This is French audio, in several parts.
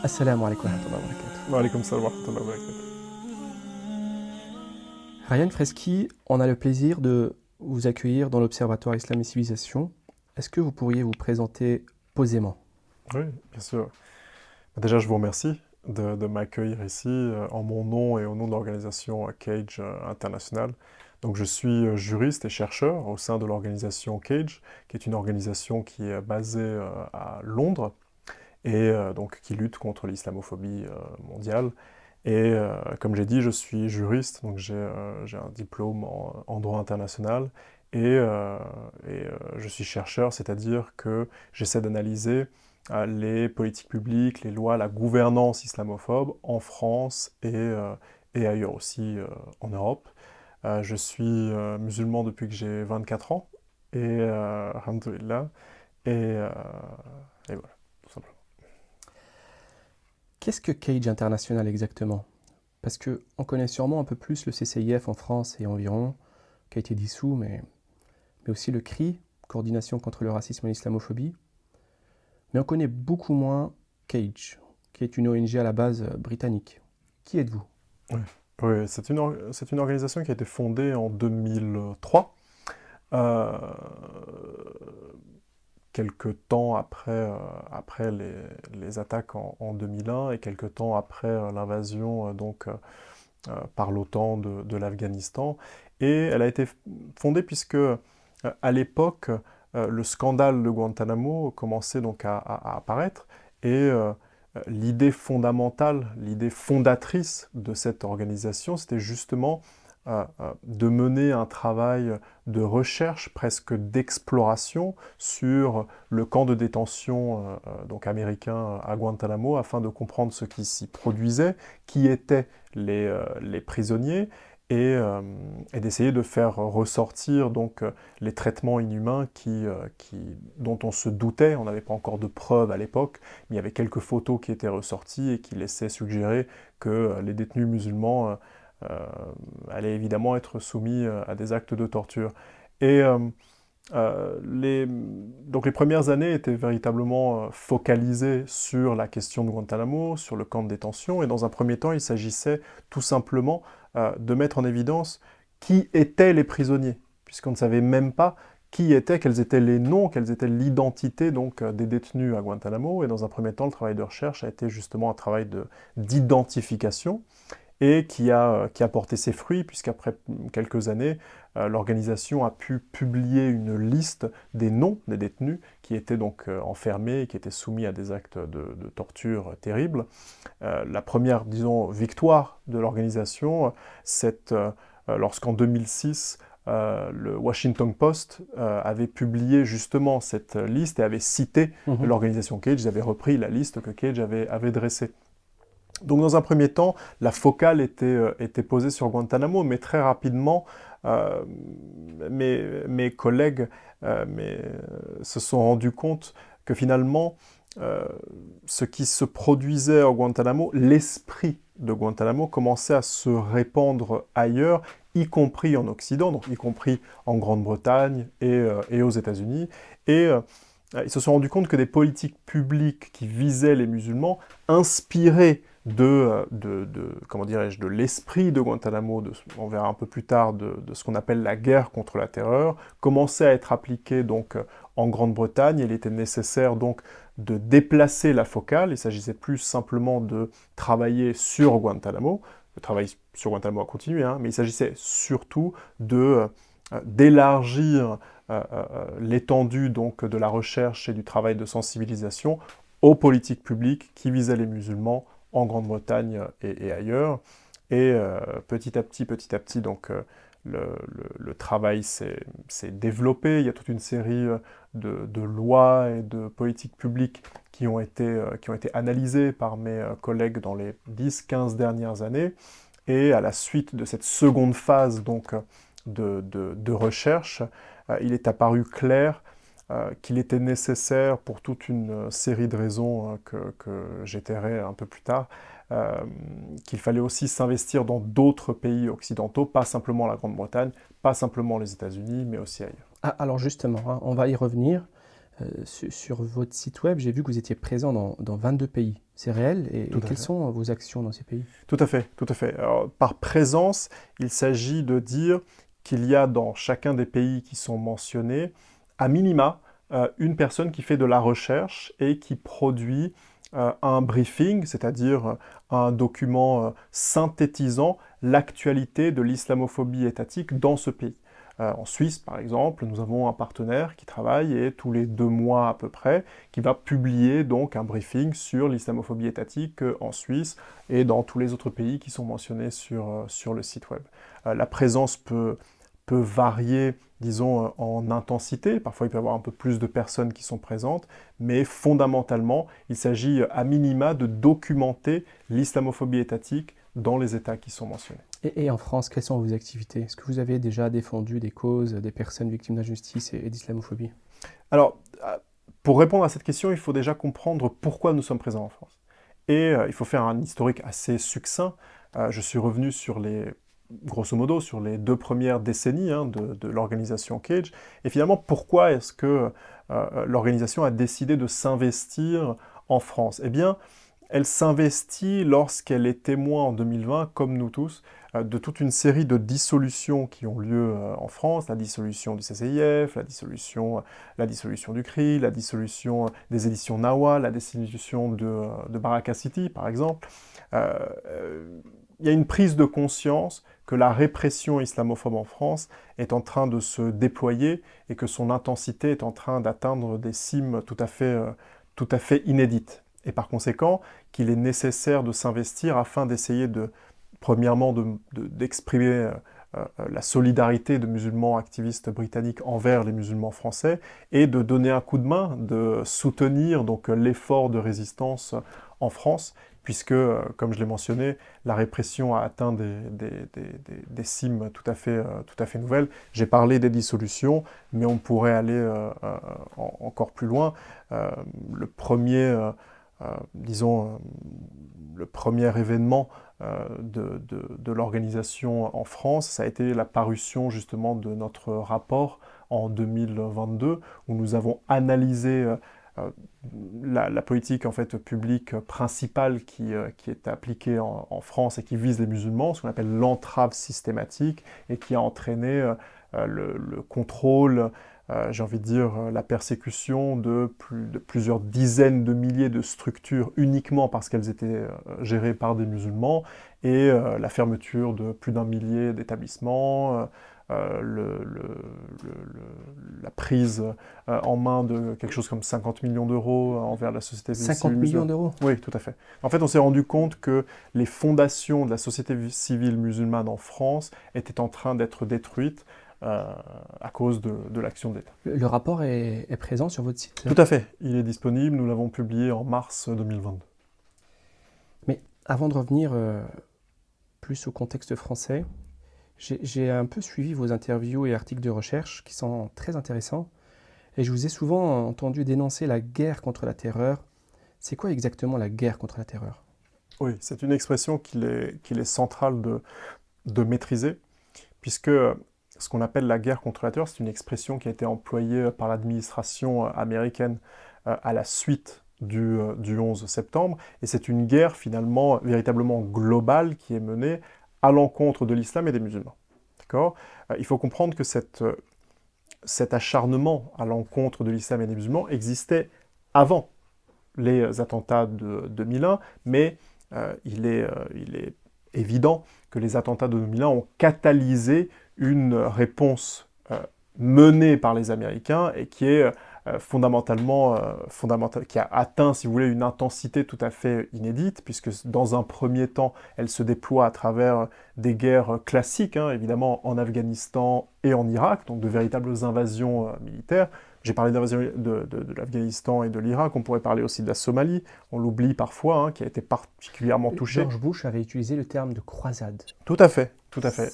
Assalamu alaikum wa rahmatullahi wa barakatuh. Wa alaykoum salam wa rahmatullahi wa barakatuh. Ryan Freschi, on a le plaisir de vous accueillir dans l'Observatoire Islam et Civilisation. Est-ce que vous pourriez vous présenter posément? Oui, bien sûr. Déjà, je vous remercie de m'accueillir ici en mon nom et au nom de l'organisation Cage International. Donc, je suis juriste et chercheur au sein de l'organisation Cage, qui est une organisation qui est basée à Londres et donc qui lutte contre l'islamophobie mondiale. Et comme j'ai dit, je suis juriste, donc j'ai un diplôme en droit international et je suis chercheur, c'est-à-dire que j'essaie d'analyser les politiques publiques, les lois, la gouvernance islamophobe en France et ailleurs aussi en Europe. Je suis musulman depuis que j'ai 24 ans et alhamdoulilah, et voilà, tout simplement. Qu'est-ce que Cage International exactement? Parce qu'on connaît sûrement un peu plus le CCIF en France et environ, qui a été dissous, mais aussi le CRI, Coordination contre le racisme et l'islamophobie. Mais on connaît beaucoup moins Cage, qui est une ONG à la base britannique. Qui êtes-vous? Oui, c'est une organisation qui a été fondée en 2003, quelques temps après les attaques en 2001 et quelques temps après l'invasion par l'OTAN de l'Afghanistan. Et elle a été fondée puisque à l'époque, le scandale de Guantanamo commençait donc à apparaître et l'idée fondamentale, l'idée fondatrice de cette organisation, c'était justement de mener un travail de recherche, presque d'exploration sur le camp de détention donc américain à Guantanamo, afin de comprendre ce qui s'y produisait, qui étaient les prisonniers, et d'essayer de faire ressortir donc les traitements inhumains dont on se doutait. On n'avait pas encore de preuves à l'époque, mais il y avait quelques photos qui étaient ressorties et qui laissaient suggérer que les détenus musulmans allaient évidemment être soumis à des actes de torture. Et donc les premières années étaient véritablement focalisées sur la question de Guantanamo, sur le camp de détention, et dans un premier temps, il s'agissait tout simplement de mettre en évidence qui étaient les prisonniers, puisqu'on ne savait même pas qui étaient, quels étaient les noms, quelle était l'identité donc des détenus à Guantanamo. Et dans un premier temps, le travail de recherche a été justement un travail d'identification, et qui a porté ses fruits, puisqu'après quelques années, l'organisation a pu publier une liste des noms des détenus qui étaient donc enfermés et qui étaient soumis à des actes de torture terribles. La première, disons, victoire de l'organisation, c'est lorsqu'en 2006, le Washington Post avait publié justement cette liste et avait cité l'organisation Cage. Ils avaient repris la liste que Cage avait dressée. Donc dans un premier temps, la focale était posée sur Guantanamo, mais très rapidement, mes collègues se sont rendus compte que finalement, ce qui se produisait à Guantanamo, l'esprit de Guantanamo commençait à se répandre ailleurs, y compris en Occident, donc y compris en Grande-Bretagne et aux États-Unis. Et ils se sont rendus compte que des politiques publiques qui visaient les musulmans, inspirées comment dirais-je, de l'esprit de Guantanamo, on verra un peu plus tard, de ce qu'on appelle la guerre contre la terreur, commençait à être appliquée donc en Grande-Bretagne. Il était nécessaire donc de déplacer la focale. Il s'agissait plus simplement de travailler sur Guantanamo. Le travail sur Guantanamo a continué, mais il s'agissait surtout d'élargir l'étendue donc de la recherche et du travail de sensibilisation aux politiques publiques qui visaient les musulmans en Grande-Bretagne et ailleurs. Et petit à petit, donc, le travail s'est développé. Il y a toute une série de lois et de politiques publiques qui ont été analysées par mes collègues dans les 10-15 dernières années. Et à la suite de cette seconde phase donc, de recherche, il est apparu clair qu'il était nécessaire, pour toute une série de raisons que j'étairai un peu plus tard, qu'il fallait aussi s'investir dans d'autres pays occidentaux, pas simplement la Grande-Bretagne, pas simplement les États-Unis, mais aussi ailleurs. Ah, alors justement, hein, on va y revenir. Sur votre site web, j'ai vu que vous étiez présent dans 22 pays. C'est réel? Et Tout à quelles fait. sont vos actions dans ces pays? Tout à fait, tout à fait. Alors, par présence, il s'agit de dire qu'il y a dans chacun des pays qui sont mentionnés, à minima, une personne qui fait de la recherche et qui produit un briefing, c'est-à-dire un document synthétisant l'actualité de l'islamophobie étatique dans ce pays. En Suisse, par exemple, nous avons un partenaire qui travaille et tous les 2 mois à peu près, qui va publier donc un briefing sur l'islamophobie étatique en Suisse et dans tous les autres pays qui sont mentionnés sur le site web. La présence peut varier, disons, en intensité. Parfois, il peut y avoir un peu plus de personnes qui sont présentes, mais fondamentalement, il s'agit à minima de documenter l'islamophobie étatique dans les États qui sont mentionnés. Et en France, quelles sont vos activités? Est-ce que vous avez déjà défendu des causes des personnes victimes d'injustice et d'islamophobie? Alors, pour répondre à cette question, il faut déjà comprendre pourquoi nous sommes présents en France. Et il faut faire un historique assez succinct. Je suis revenu grosso modo, sur les 2 premières décennies de l'organisation CAGE. Et finalement, pourquoi est-ce que l'organisation a décidé de s'investir en France? Eh bien, elle s'investit lorsqu'elle est témoin en 2020, comme nous tous, de toute une série de dissolutions qui ont lieu en France, la dissolution du CCIF, la dissolution du CRI, la dissolution des éditions Nawa, la dissolution de Baraka City, par exemple. Il y a une prise de conscience que la répression islamophobe en France est en train de se déployer et que son intensité est en train d'atteindre des cimes tout à fait inédites. Et par conséquent, qu'il est nécessaire de s'investir afin d'essayer premièrement, d'exprimer la solidarité de musulmans activistes britanniques envers les musulmans français et de donner un coup de main, de soutenir donc l'effort de résistance en France, puisque, comme je l'ai mentionné, la répression a atteint des cimes tout à fait nouvelles. J'ai parlé des dissolutions, mais on pourrait aller encore plus loin. Le premier événement de l'organisation en France, ça a été la parution justement de notre rapport en 2022, où nous avons analysé la politique en fait publique principale qui est appliquée en France et qui vise les musulmans, ce qu'on appelle l'entrave systématique, et qui a entraîné le contrôle, j'ai envie de dire, la persécution de plusieurs dizaines de milliers de structures uniquement parce qu'elles étaient gérées par des musulmans, et la fermeture de plus d'1 millier d'établissements, la prise en main de quelque chose comme 50 millions d'euros envers la société civile 50 millions d'euros? Oui, tout à fait. En fait, on s'est rendu compte que les fondations de la société civile musulmane en France étaient en train d'être détruites à cause de l'action de l'État. Le rapport est présent sur votre site? Tout à fait. Il est disponible. Nous l'avons publié en mars 2022. Mais avant de revenir plus au contexte français, j'ai un peu suivi vos interviews et articles de recherche qui sont très intéressants. Et je vous ai souvent entendu dénoncer la guerre contre la terreur. C'est quoi exactement la guerre contre la terreur? Oui, c'est une expression qu'il est central de maîtriser, puisque ce qu'on appelle la guerre contre la terreur, c'est une expression qui a été employée par l'administration américaine à la suite du 11 septembre, et c'est une guerre finalement véritablement globale qui est menée à l'encontre de l'islam et des musulmans. D'accord ? Il faut comprendre que cet acharnement à l'encontre de l'islam et des musulmans existait avant les attentats de 2001, mais il est évident que les attentats de 2001 ont catalysé une réponse menée par les Américains et qui est qui a atteint, si vous voulez, une intensité tout à fait inédite, puisque dans un premier temps, elle se déploie à travers des guerres classiques, évidemment en Afghanistan et en Irak, donc de véritables invasions militaires. J'ai parlé d'invasion de l'Afghanistan et de l'Irak, on pourrait parler aussi de la Somalie, on l'oublie parfois, qui a été particulièrement touchée. George Bush avait utilisé le terme de croisade. Tout à fait, tout à fait.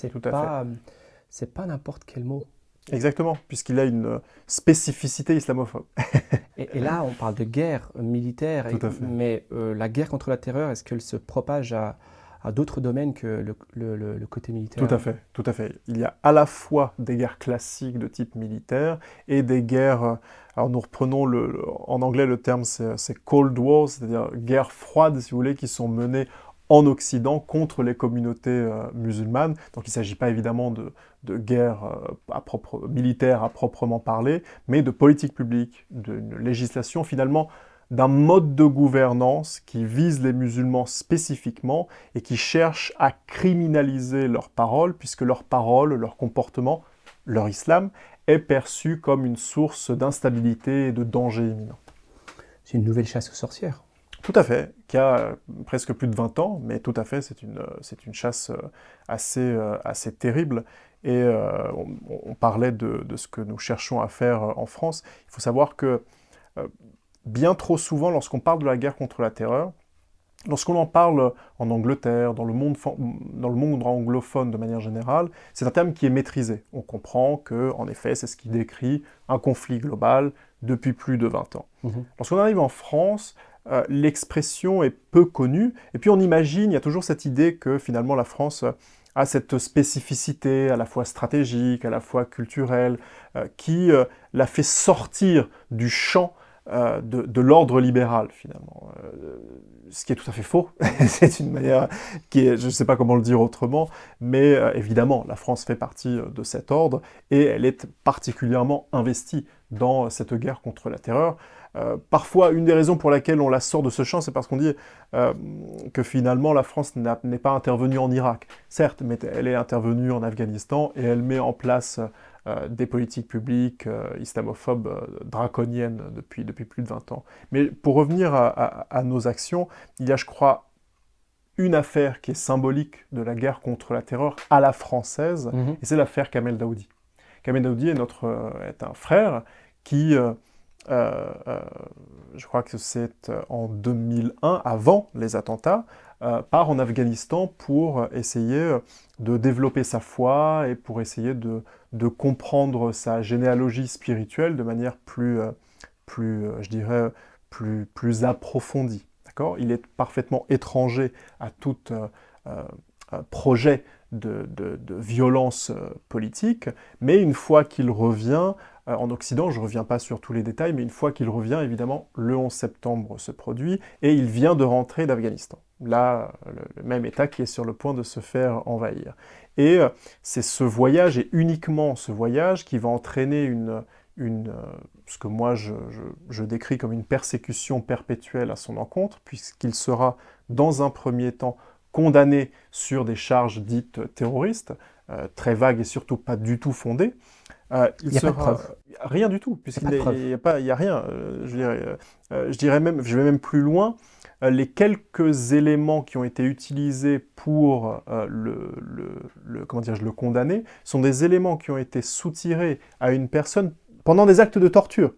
C'est pas n'importe quel mot. Exactement, puisqu'il a une spécificité islamophobe. Et là, on parle de guerre militaire, Tout à fait. mais la guerre contre la terreur, est-ce qu'elle se propage à d'autres domaines que le côté Tout militaire? à fait, tout à fait. Il y a à la fois des guerres classiques de type militaire et des guerres, alors nous reprenons en anglais le terme c'est Cold War, c'est-à-dire guerres froides, si vous voulez, qui sont menées en Occident contre les communautés musulmanes. Donc il ne s'agit pas évidemment de guerre militaire à proprement parler, mais de politique publique, d'une législation finalement, d'un mode de gouvernance qui vise les musulmans spécifiquement et qui cherche à criminaliser leurs paroles, puisque leurs paroles, leur comportement, leur islam, est perçu comme une source d'instabilité et de danger imminent. C'est une nouvelle chasse aux sorcières. Tout à fait, qui a presque plus de 20 ans, mais tout à fait, c'est une chasse assez terrible. Et on parlait de ce que nous cherchons à faire en France. Il faut savoir que bien trop souvent, lorsqu'on parle de la guerre contre la terreur, lorsqu'on en parle en Angleterre, dans le monde anglophone de manière générale, c'est un terme qui est maîtrisé. On comprend que, en effet, c'est ce qui décrit un conflit global depuis plus de 20 ans. Lorsqu'on arrive en France, l'expression est peu connue, et puis on imagine, il y a toujours cette idée que finalement la France a cette spécificité à la fois stratégique, à la fois culturelle, qui la fait sortir du champ de l'ordre libéral, finalement. Ce qui est tout à fait faux. C'est une manière qui est, je ne sais pas comment le dire autrement, mais évidemment, la France fait partie de cet ordre et elle est particulièrement investie dans cette guerre contre la terreur. Parfois, une des raisons pour laquelle on la sort de ce champ, c'est parce qu'on dit que finalement la France n'est pas intervenue en Irak. Certes, mais elle est intervenue en Afghanistan et elle met en place des politiques publiques islamophobes draconiennes depuis plus de 20 ans. Mais pour revenir à nos actions, il y a, je crois, une affaire qui est symbolique de la guerre contre la terreur à la française, et c'est l'affaire Kamel Daoudi. Kamel Daoudi est un frère qui, je crois que c'est en 2001, avant les attentats, part en Afghanistan pour essayer de développer sa foi et pour essayer de comprendre sa généalogie spirituelle de manière je dirais, plus approfondie. D'accord ? Il est parfaitement étranger à tout projet de violence politique, mais une fois qu'il revient en Occident, je ne reviens pas sur tous les détails, mais une fois qu'il revient, évidemment, le 11 septembre se produit, et il vient de rentrer d'Afghanistan. Là, le même État qui est sur le point de se faire envahir. Et c'est ce voyage, et uniquement ce voyage, qui va entraîner ce que moi je décris comme une persécution perpétuelle à son encontre, puisqu'il sera, dans un premier temps, condamné sur des charges dites terroristes, très vagues et surtout pas du tout fondées. Il n'y a pas de preuve. Rien du tout, puisqu'il n'y a rien. Je vais même plus loin. Les quelques éléments qui ont été utilisés pour le condamner sont des éléments qui ont été soutirés à une personne pendant des actes de torture.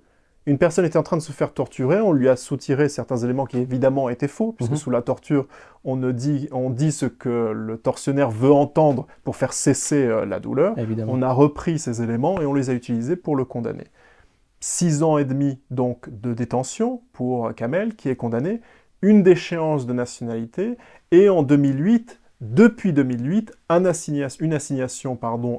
Une personne était en train de se faire torturer, on lui a soutiré certains éléments qui évidemment étaient faux, puisque sous la torture, on dit ce que le tortionnaire veut entendre pour faire cesser la douleur. Évidemment. On a repris ces éléments et on les a utilisés pour le condamner. 6 ans et demi donc de détention pour Kamel, qui est condamné, une déchéance de nationalité, et en 2008, depuis 2008, une assignation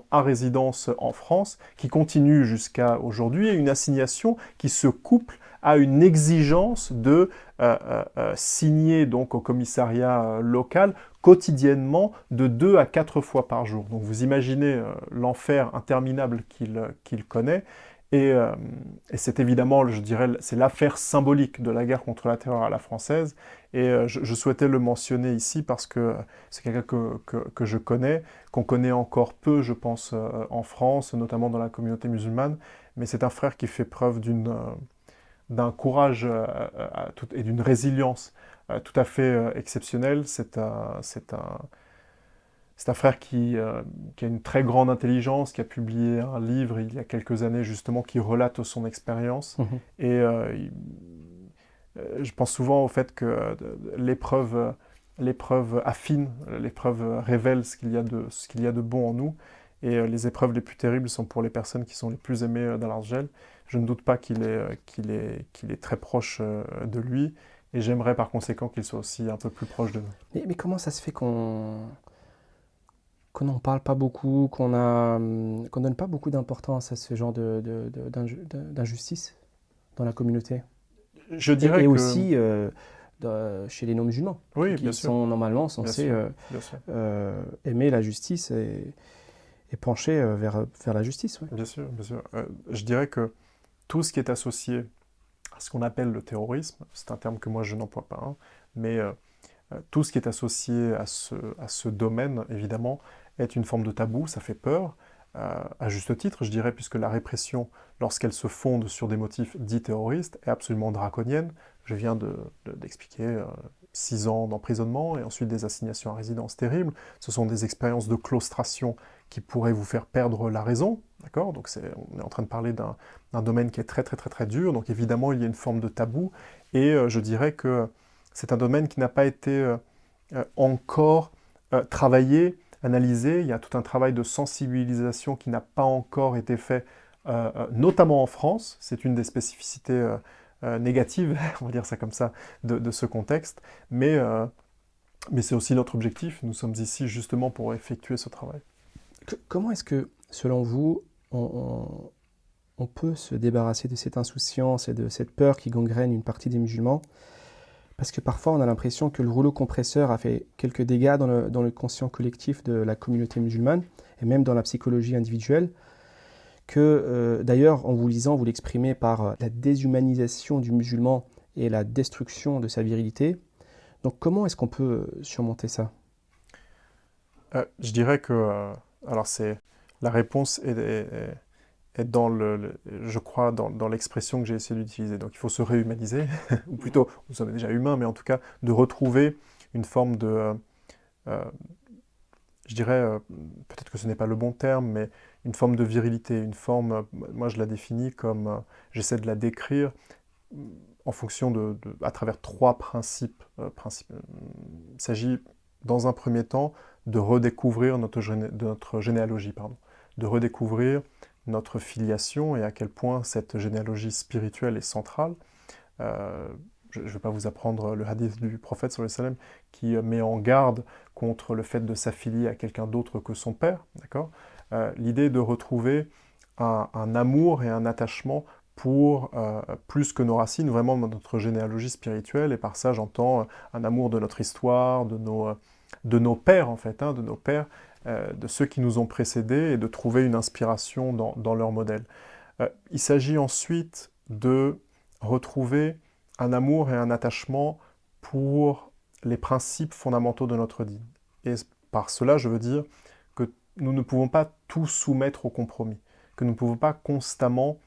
à résidence en France, qui continue jusqu'à aujourd'hui, et une assignation qui se couple à une exigence de signer donc au commissariat local quotidiennement de 2 à 4 fois par jour. Donc vous imaginez l'enfer interminable qu'il connaît. Et c'est évidemment, je dirais, c'est l'affaire symbolique de la guerre contre la terreur à la française. Et je souhaitais le mentionner ici parce que c'est quelqu'un que je connais, qu'on connaît encore peu, je pense, en France, notamment dans la communauté musulmane. Mais c'est un frère qui fait preuve d'un courage et d'une résilience tout à fait exceptionnelle. C'est un frère qui a une très grande intelligence, qui a publié un livre il y a quelques années justement qui relate son expérience. Et je pense souvent au fait que l'épreuve affine, l'épreuve révèle ce qu'il y a de bon en nous. Et les épreuves les plus terribles sont pour les personnes qui sont les plus aimées d'Al Gel. Je ne doute pas qu'il est très proche de lui, et j'aimerais par conséquent qu'il soit aussi un peu plus proche de nous. Mais comment ça se fait qu'on n'en parle pas beaucoup, qu'on donne pas beaucoup d'importance à ce genre d'injustice dans la communauté? Je dirais Et que... aussi chez les non-musulmans, Oui, bien qui sûr, sont normalement bien censés sûr, bien sûr. aimer la justice et pencher vers la justice. Ouais. Bien sûr, bien sûr. Je dirais que tout ce qui est associé à ce qu'on appelle le terrorisme, c'est un terme que moi je n'emploie pas, hein, mais tout ce qui est associé à ce domaine, évidemment, est une forme de tabou, ça fait peur, à juste titre, je dirais, puisque la répression, lorsqu'elle se fonde sur des motifs dits terroristes, est absolument draconienne. Je viens d'expliquer 6 ans d'emprisonnement et ensuite des assignations à résidence terribles. Ce sont des expériences de claustration qui pourraient vous faire perdre la raison, d'accord? Donc on est en train de parler d'un domaine qui est très très très très dur, donc évidemment il y a une forme de tabou, et je dirais que c'est un domaine qui n'a pas été encore travaillé, analysé. Il y a tout un travail de sensibilisation qui n'a pas encore été fait, notamment en France. C'est une des spécificités négatives, on va dire ça comme ça, de ce contexte. Mais c'est aussi notre objectif. Nous sommes ici justement pour effectuer ce travail. Comment est-ce que, selon vous, on peut se débarrasser de cette insouciance et de cette peur qui gangrène une partie des musulmans? Parce que parfois, on a l'impression que le rouleau compresseur a fait quelques dégâts dans le conscient collectif de la communauté musulmane, et même dans la psychologie individuelle, que d'ailleurs, en vous lisant, vous l'exprimez par la déshumanisation du musulman et la destruction de sa virilité. Donc comment est-ce qu'on peut surmonter ça? Je dirais que... alors la réponse est je crois, dans l'expression que j'ai essayé d'utiliser. Donc il faut se réhumaniser, ou plutôt, nous sommes déjà humains, mais en tout cas, de retrouver une forme de... je dirais, peut-être que ce n'est pas le bon terme, mais une forme de virilité, une forme, moi je la définis comme, j'essaie de la décrire en fonction à travers 3 principes. Il s'agit, dans un premier temps, de redécouvrir notre généalogie, pardon, de redécouvrir notre filiation et à quel point cette généalogie spirituelle est centrale. Je ne vais pas vous apprendre le hadith du prophète sallallahu alayhi wa sallam qui met en garde contre le fait de s'affilier à quelqu'un d'autre que son père, d'accord? L'idée de retrouver un amour et un attachement pour plus que nos racines, vraiment notre généalogie spirituelle, et par ça j'entends un amour de notre histoire, de nos pères en fait, hein, de nos pères, de ceux qui nous ont précédés, et de trouver une inspiration dans leur modèle. Il s'agit ensuite de retrouver un amour et un attachement pour les principes fondamentaux de notre dîn. Et par cela, je veux dire que nous ne pouvons pas tout soumettre au compromis, que nous ne pouvons pas constamment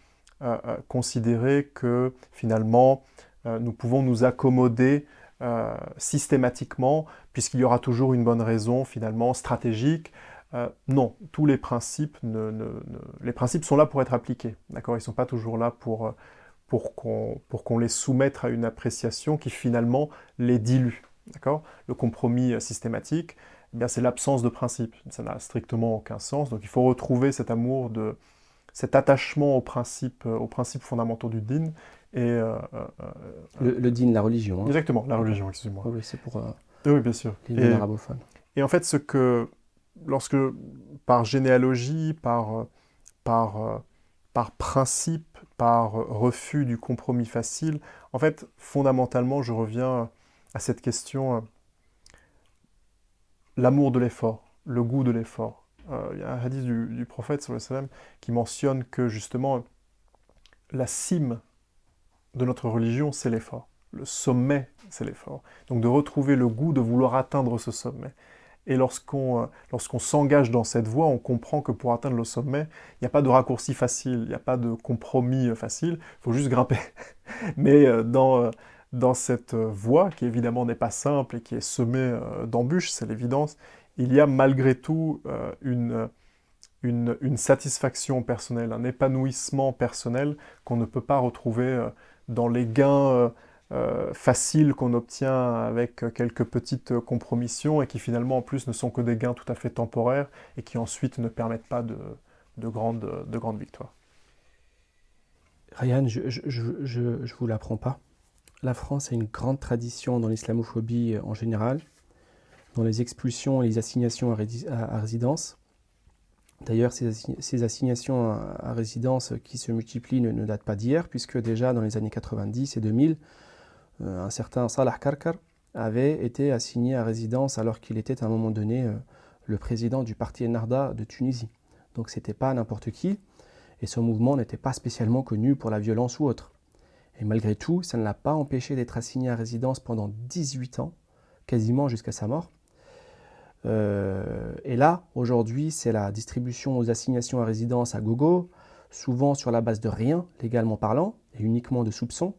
considérer que finalement nous pouvons nous accommoder systématiquement, puisqu'il y aura toujours une bonne raison finalement stratégique. Non, tous les principes, les principes sont là pour être appliqués, d'accord? Ils ne sont pas toujours là pour qu'on les soumette à une appréciation qui finalement les dilue, d'accord? Le compromis systématique, eh bien, c'est l'absence de principe, ça n'a strictement aucun sens, donc il faut retrouver cet amour, cet attachement aux principes fondamentaux du dîn, et... le dîn, la religion. Hein. Exactement, la religion, excusez-moi. Oui, c'est pour Oui, bien sûr. les non-arabophones. Et en fait, lorsque, par généalogie, par principe, par refus du compromis facile, en fait, fondamentalement, je reviens à cette question, l'amour de l'effort, le goût de l'effort. Il y a un hadith du prophète, sallallahu alayhi wa sallam, qui mentionne que, justement, la cime de notre religion, c'est l'effort. Le sommet, c'est l'effort. Donc de retrouver le goût de vouloir atteindre ce sommet. Et lorsqu'on s'engage dans cette voie, on comprend que pour atteindre le sommet, il n'y a pas de raccourci facile, il n'y a pas de compromis facile, il faut juste grimper. Mais dans cette voie, qui évidemment n'est pas simple et qui est semée d'embûches, c'est l'évidence, il y a malgré tout une satisfaction personnelle, un épanouissement personnel qu'on ne peut pas retrouver dans les gains faciles qu'on obtient avec quelques petites compromissions et qui finalement en plus ne sont que des gains tout à fait temporaires et qui ensuite ne permettent pas de grandes victoires. Ryan, je vous l'apprends pas. La France a une grande tradition dans l'islamophobie en général, dans les expulsions et les assignations à résidence. D'ailleurs, ces assignations à résidence qui se multiplient ne datent pas d'hier, puisque déjà dans les années 90 et 2000, un certain Salah Karkar avait été assigné à résidence alors qu'il était à un moment donné le président du parti Ennahda de Tunisie. Donc c'était pas n'importe qui, et son mouvement n'était pas spécialement connu pour la violence ou autre. Et malgré tout, ça ne l'a pas empêché d'être assigné à résidence pendant 18 ans, quasiment jusqu'à sa mort. Et là, aujourd'hui, c'est la distribution aux assignations à résidence à gogo, souvent sur la base de rien, légalement parlant, et uniquement de soupçons,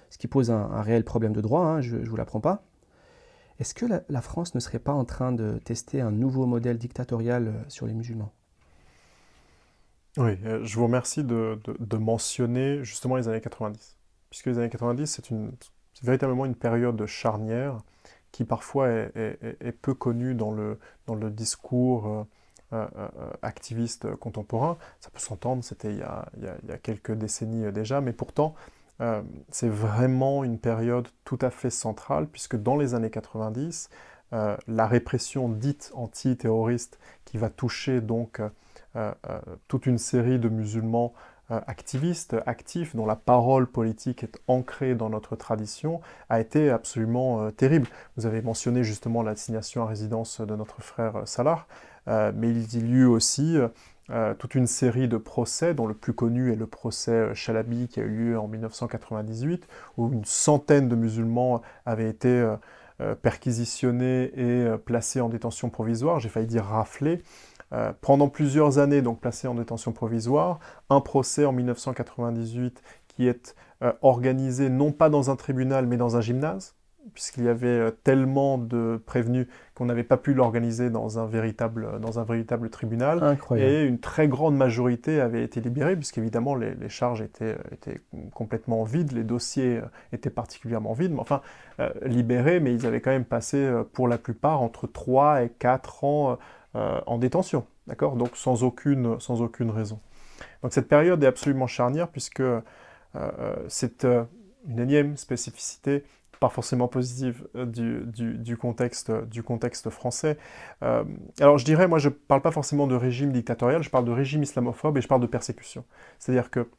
ce qui pose un réel problème de droit, hein, je ne vous l'apprends pas. Est-ce que la France ne serait pas en train de tester un nouveau modèle dictatorial sur les musulmans ? Oui, je vous remercie de mentionner justement les années 90. Puisque les années 90, c'est véritablement une période charnière qui parfois est peu connue dans le discours activiste contemporain. Ça peut s'entendre, c'était il y a quelques décennies déjà, mais pourtant, c'est vraiment une période tout à fait centrale, puisque dans les années 90, la répression dite antiterroriste qui va toucher donc toute une série de musulmans activistes, actifs, dont la parole politique est ancrée dans notre tradition, a été absolument terrible. Vous avez mentionné justement l'assignation à résidence de notre frère Salah, mais il y eut aussi toute une série de procès, dont le plus connu est le procès Chalabi qui a eu lieu en 1998, où une centaine de musulmans avaient été perquisitionnés et placés en détention provisoire, j'ai failli dire raflés, pendant plusieurs années, donc placés en détention provisoire, un procès en 1998 qui est organisé non pas dans un tribunal mais dans un gymnase, puisqu'il y avait tellement de prévenus qu'on n'avait pas pu l'organiser dans un véritable tribunal. Incroyable. Et une très grande majorité avait été libérée, puisqu'évidemment les charges étaient complètement vides, les dossiers étaient particulièrement vides, mais enfin libérés, mais ils avaient quand même passé pour la plupart entre 3 et 4 ans en détention, d'accord ? Donc sans aucune raison. Donc cette période est absolument charnière puisque c'est une énième spécificité, pas forcément positive, du contexte français. Alors je dirais, moi je ne parle pas forcément de régime dictatorial, je parle de régime islamophobe et je parle de persécution. C'est-à-dire que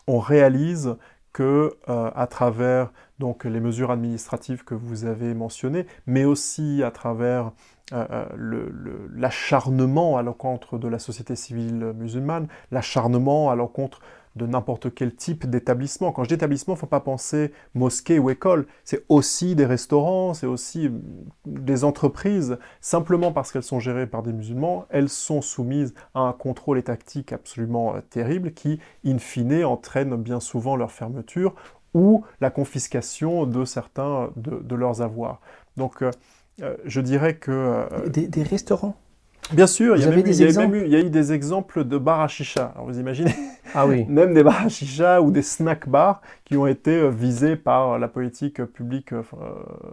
on réalise que à travers donc, les mesures administratives que vous avez mentionnées, mais aussi à travers l'acharnement à l'encontre de la société civile musulmane, l'acharnement à l'encontre de n'importe quel type d'établissement. Quand je dis établissement, il ne faut pas penser mosquée ou école, c'est aussi des restaurants, c'est aussi des entreprises. Simplement parce qu'elles sont gérées par des musulmans, elles sont soumises à un contrôle étatique absolument terrible qui, in fine, entraîne bien souvent leur fermeture ou la confiscation de certains de leurs avoirs. Donc, je dirais que... Des restaurants ? Bien sûr, il y a eu des exemples de bars à chicha. Alors vous imaginez, ah oui. Même des bars à chicha ou des snack bars qui ont été visés par la politique publique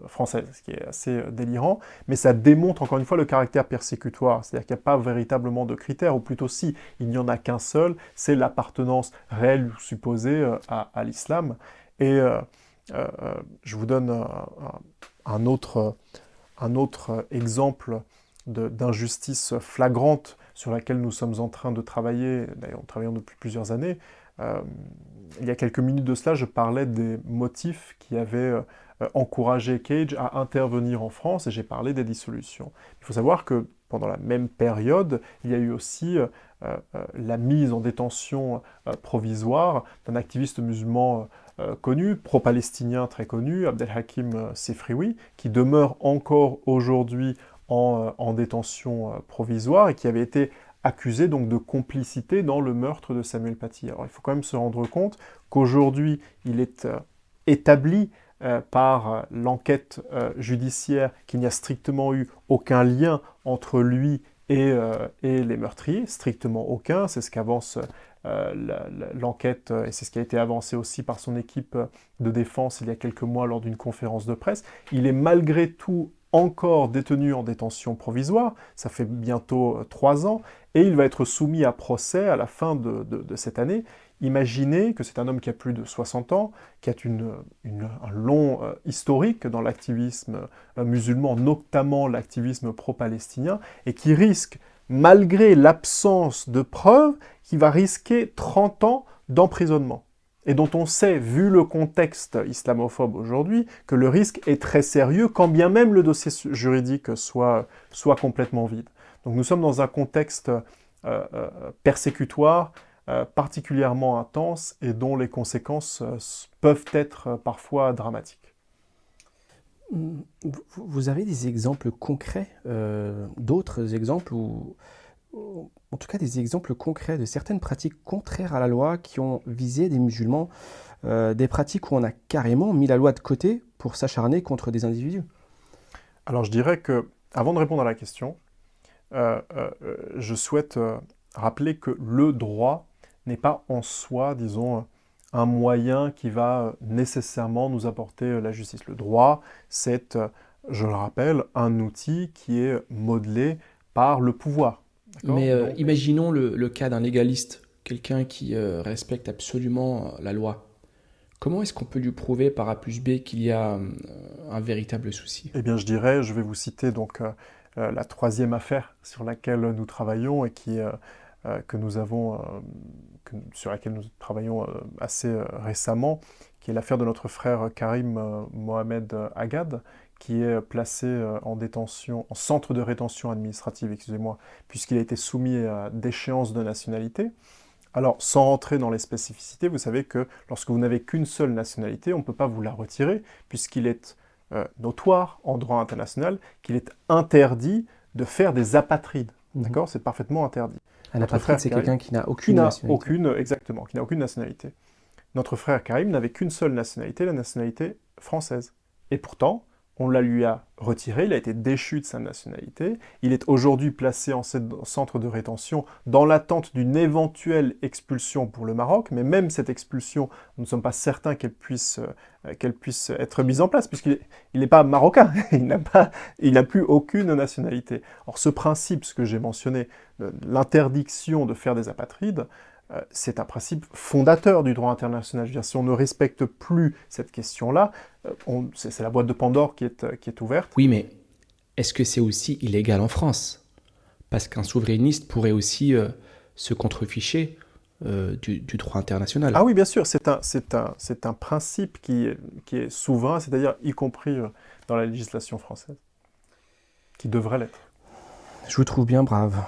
française, ce qui est assez délirant. Mais ça démontre encore une fois le caractère persécutoire. C'est-à-dire qu'il n'y a pas véritablement de critères, ou plutôt si, il n'y en a qu'un seul, c'est l'appartenance réelle ou supposée à l'islam. Et je vous donne un autre exemple d'injustice flagrante sur laquelle nous sommes en train de travailler, d'ailleurs nous travaillons depuis plusieurs années. Il y a quelques minutes de cela, je parlais des motifs qui avaient encouragé Cage à intervenir en France, et j'ai parlé des dissolutions. Il faut savoir que pendant la même période, il y a eu aussi la mise en détention provisoire d'un activiste musulman connu, pro-palestinien très connu, Abdelhakim Sefrioui, qui demeure encore aujourd'hui en détention provisoire et qui avait été accusé donc de complicité dans le meurtre de Samuel Paty. Alors il faut quand même se rendre compte qu'aujourd'hui il est établi par l'enquête judiciaire qu'il n'y a strictement eu aucun lien entre lui et les meurtriers, strictement aucun, c'est ce qu'avance l'enquête, et c'est ce qui a été avancé aussi par son équipe de défense il y a quelques mois lors d'une conférence de presse. Il est malgré tout encore détenu en détention provisoire, ça fait bientôt 3 ans, et il va être soumis à procès à la fin de cette année. Imaginez que c'est un homme qui a plus de 60 ans, qui a un long historique dans l'activisme musulman, notamment l'activisme pro-palestinien, et qui risque, malgré l'absence de preuves, qui va risquer 30 ans d'emprisonnement. Et dont on sait, vu le contexte islamophobe aujourd'hui, que le risque est très sérieux, quand bien même le dossier juridique soit complètement vide. Donc nous sommes dans un contexte persécutoire, particulièrement intense, et dont les conséquences peuvent être parfois dramatiques. Vous avez des exemples concrets, d'autres exemples, ou en tout cas des exemples concrets de certaines pratiques contraires à la loi qui ont visé des musulmans, des pratiques où on a carrément mis la loi de côté pour s'acharner contre des individus? Alors je dirais que, avant de répondre à la question, je souhaite rappeler que le droit n'est pas en soi, disons, un moyen qui va nécessairement nous apporter la justice. Le droit, c'est, je le rappelle, un outil qui est modelé par le pouvoir. Mais imaginons le cas d'un légaliste, quelqu'un qui respecte absolument la loi. Comment est-ce qu'on peut lui prouver par A plus B qu'il y a un véritable souci? Eh bien, je vais vous citer donc la troisième affaire sur laquelle nous travaillons et sur laquelle nous travaillons assez récemment, qui est l'affaire de notre frère Karim Mohamed Agad, qui est placé en détention, en centre de rétention administrative, excusez-moi, puisqu'il a été soumis à d'échéance de nationalité. Alors, sans rentrer dans les spécificités, vous savez que lorsque vous n'avez qu'une seule nationalité, on ne peut pas vous la retirer, puisqu'il est notoire en droit international qu'il est interdit de faire des apatrides. D'accord? C'est parfaitement interdit. Un apatride, c'est quelqu'un qui n'a aucune nationalité. Exactement, qui n'a aucune nationalité. Notre frère Karim n'avait qu'une seule nationalité, la nationalité française. Et pourtant, on la lui a retiré, il a été déchu de sa nationalité. Il est aujourd'hui placé en centre de rétention dans l'attente d'une éventuelle expulsion pour le Maroc, mais même cette expulsion, nous ne sommes pas certains qu'elle puisse être mise en place, puisqu'il n'est pas marocain, il n'a plus aucune nationalité. Or, ce principe, ce que j'ai mentionné, l'interdiction de faire des apatrides, c'est un principe fondateur du droit international. Je veux dire, si on ne respecte plus cette question-là, c'est la boîte de Pandore qui est ouverte. Oui, mais est-ce que c'est aussi illégal en France? Parce qu'un souverainiste pourrait aussi se contreficher du droit international. Ah oui, bien sûr, c'est un principe qui est souverain, c'est-à-dire y compris dans la législation française, qui devrait l'être. Je vous trouve bien brave.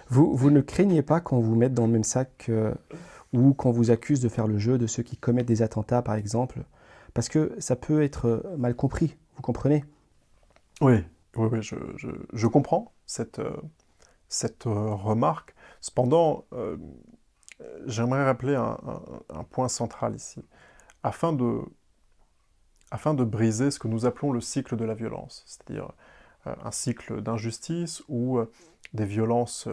Vous ne craignez pas qu'on vous mette dans le même sac ou qu'on vous accuse de faire le jeu de ceux qui commettent des attentats, par exemple? Parce que ça peut être mal compris, vous comprenez? Oui, je comprends cette remarque. Cependant, j'aimerais rappeler un point central ici. Afin de briser ce que nous appelons le cycle de la violence, c'est-à-dire un cycle d'injustice où des violences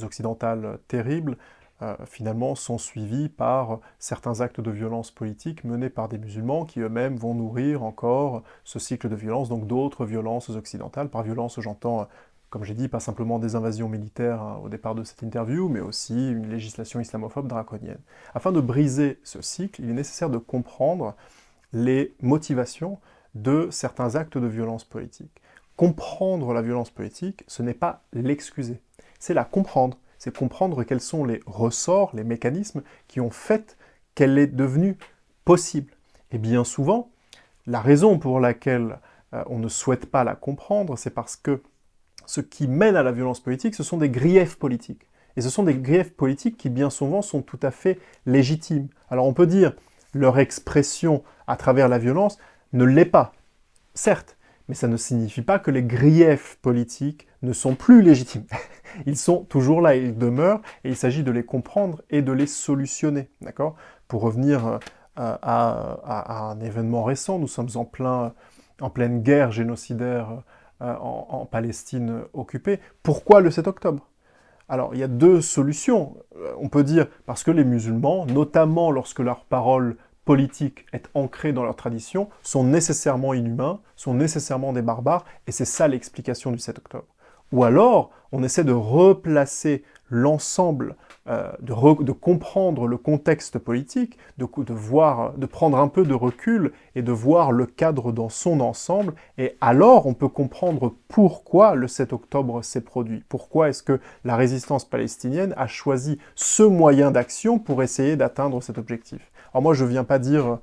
occidentales terribles finalement sont suivies par certains actes de violence politique menés par des musulmans qui eux-mêmes vont nourrir encore ce cycle de violence, donc d'autres violences occidentales. Par violence, j'entends, comme j'ai dit, pas simplement des invasions militaires au départ de cette interview, mais aussi une législation islamophobe draconienne. Afin de briser ce cycle, il est nécessaire de comprendre les motivations de certains actes de violence politique. Comprendre la violence politique, ce n'est pas l'excuser, c'est la comprendre. C'est comprendre quels sont les ressorts, les mécanismes qui ont fait qu'elle est devenue possible. Et bien souvent, la raison pour laquelle on ne souhaite pas la comprendre, c'est parce que ce qui mène à la violence politique, ce sont des griefs politiques. Et ce sont des griefs politiques qui, bien souvent, sont tout à fait légitimes. Alors on peut dire, leur expression à travers la violence ne l'est pas, certes, mais ça ne signifie pas que les griefs politiques ne sont plus légitimes. Ils sont toujours là, ils demeurent, et il s'agit de les comprendre et de les solutionner, d'accord? Pour revenir à un événement récent, nous sommes en pleine guerre génocidaire en Palestine occupée. Pourquoi le 7 octobre? Alors, il y a deux solutions. On peut dire parce que les musulmans, notamment lorsque leur parole politique est ancrée dans leur tradition, sont nécessairement inhumains, sont nécessairement des barbares, et c'est ça l'explication du 7 octobre. Ou alors, on essaie de replacer l'ensemble, de comprendre le contexte politique, de prendre un peu de recul et de voir le cadre dans son ensemble, et alors on peut comprendre pourquoi le 7 octobre s'est produit. Pourquoi est-ce que la résistance palestinienne a choisi ce moyen d'action pour essayer d'atteindre cet objectif. Alors moi, je ne viens pas dire